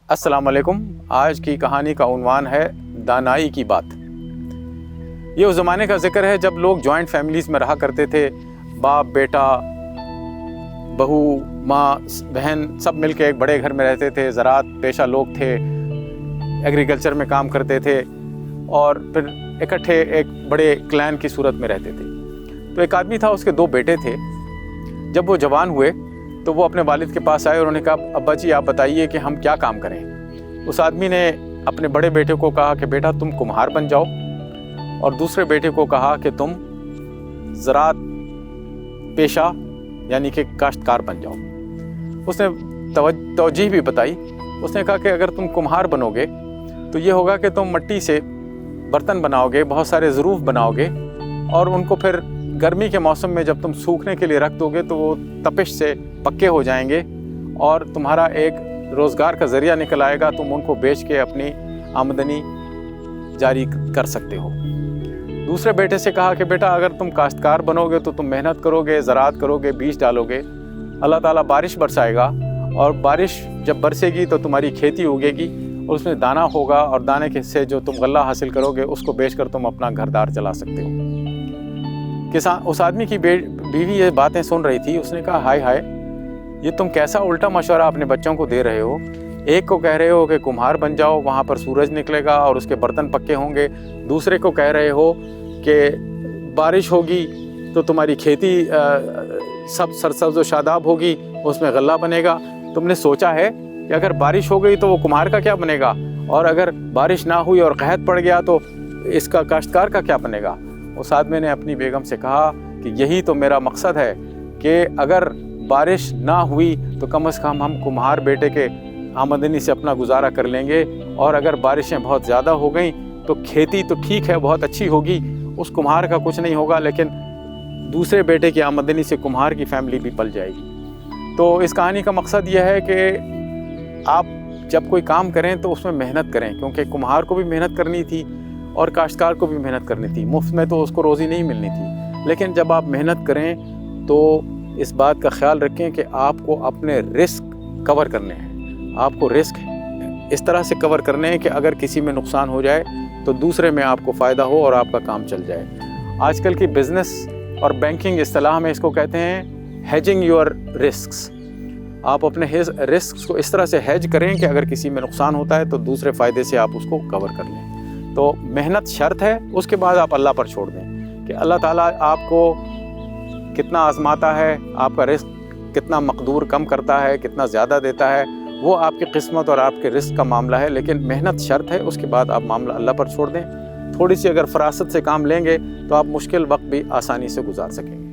السلام علیکم۔ آج کی کہانی کا عنوان ہے دانائی کی بات۔ یہ اس زمانے کا ذکر ہے جب لوگ جوائنٹ فیملیز میں رہا کرتے تھے، باپ بیٹا بہو ماں بہن سب مل کے ایک بڑے گھر میں رہتے تھے، زراعت پیشہ لوگ تھے، ایگریکلچر میں کام کرتے تھے اور پھر اکٹھے ایک بڑے کلین کی صورت میں رہتے تھے۔ تو ایک آدمی تھا، اس کے 2 بیٹے تھے۔ جب وہ جوان ہوئے تو وہ اپنے والد کے پاس آئے اور انہوں نے کہا ابا جی آپ بتائیے کہ ہم کیا کام کریں۔ اس آدمی نے اپنے بڑے بیٹے کو کہا کہ بیٹا تم کمہار بن جاؤ، اور دوسرے بیٹے کو کہا کہ تم زراعت پیشہ یعنی کہ کاشتکار بن جاؤ۔ اس نے توجیہ بھی بتائی۔ اس نے کہا کہ اگر تم کمہار بنو گے تو یہ ہوگا کہ تم مٹی سے برتن بناؤ گے، بہت سارے ظروف بناؤ گے، اور ان کو پھر گرمی کے موسم میں جب تم سوکھنے کے لیے رکھ دو گے تو وہ تپش سے پکے ہو جائیں گے اور تمہارا ایک روزگار کا ذریعہ نکل آئے گا، تم ان کو بیچ کے اپنی آمدنی جاری کر سکتے ہو۔ دوسرے بیٹے سے کہا کہ بیٹا اگر تم کاشتکار بنو گے تو تم محنت کرو گے، زراعت کرو گے، بیج ڈالو گے، اللہ تعالیٰ بارش برسائے گا، اور بارش جب برسے گی تو تمہاری کھیتی اگے گی اور اس میں دانہ ہوگا، اور دانے کے سے جو تم غلہ حاصل کرو گے اس کو بیچ کر تم اپنا گھر دار چلا سکتے ہو۔ اس آدمی کی بیوی یہ باتیں سن رہی تھی۔ اس نے کہا ہائے ہائے، یہ تم کیسا الٹا مشورہ اپنے بچوں کو دے رہے ہو۔ ایک کو کہہ رہے ہو کہ کمہار بن جاؤ، وہاں پر سورج نکلے گا اور اس کے برتن پکے ہوں گے، دوسرے کو کہہ رہے ہو کہ بارش ہوگی تو تمہاری کھیتی سب سرسبز و شاداب ہوگی، اس میں غلہ بنے گا۔ تم نے سوچا ہے کہ اگر بارش ہو گئی تو وہ کمہار کا کیا بنے گا، اور اگر بارش نہ ہوئی اور قحط پڑ گیا تو اس کا کاشتکار کا کیا بنے گا۔ اس آدمی نے اپنی بیگم سے کہا کہ یہی تو میرا مقصد ہے کہ اگر بارش نہ ہوئی تو کم از کم ہم کمہار بیٹے کے آمدنی سے اپنا گزارا کر لیں گے، اور اگر بارشیں بہت زیادہ ہو گئیں تو کھیتی تو ٹھیک ہے بہت اچھی ہوگی، اس کمہار کا کچھ نہیں ہوگا، لیکن دوسرے بیٹے کی آمدنی سے کمہار کی فیملی بھی پل جائے گی۔ تو اس کہانی کا مقصد یہ ہے کہ آپ جب کوئی کام کریں تو اس میں محنت کریں، کیونکہ کمہار کو بھی محنت کرنی تھی اور کاشتکار کو بھی محنت کرنی تھی، مفت میں تو اس کو روزی نہیں ملنی تھی۔ لیکن جب آپ محنت کریں تو اس بات کا خیال رکھیں کہ آپ کو اپنے رسک کور کرنے ہیں، آپ کو رسک اس طرح سے کور کرنے ہیں کہ اگر کسی میں نقصان ہو جائے تو دوسرے میں آپ کو فائدہ ہو اور آپ کا کام چل جائے۔ آج کل کی بزنس اور بینکنگ اصطلاح میں اس کو کہتے ہیں ہیجنگ یور رسکس۔ آپ اپنے رسکس کو اس طرح سے ہیج کریں کہ اگر کسی میں نقصان ہوتا ہے تو دوسرے فائدے سے آپ اس کو کور کر لیں۔ تو محنت شرط ہے، اس کے بعد آپ اللہ پر چھوڑ دیں کہ اللہ تعالیٰ آپ کو کتنا آزماتا ہے، آپ کا رزق کتنا مقدور کم کرتا ہے، کتنا زیادہ دیتا ہے، وہ آپ کی قسمت اور آپ کے رزق کا معاملہ ہے، لیکن محنت شرط ہے، اس کے بعد آپ معاملہ اللہ پر چھوڑ دیں۔ تھوڑی سی اگر فراست سے کام لیں گے تو آپ مشکل وقت بھی آسانی سے گزار سکیں گے۔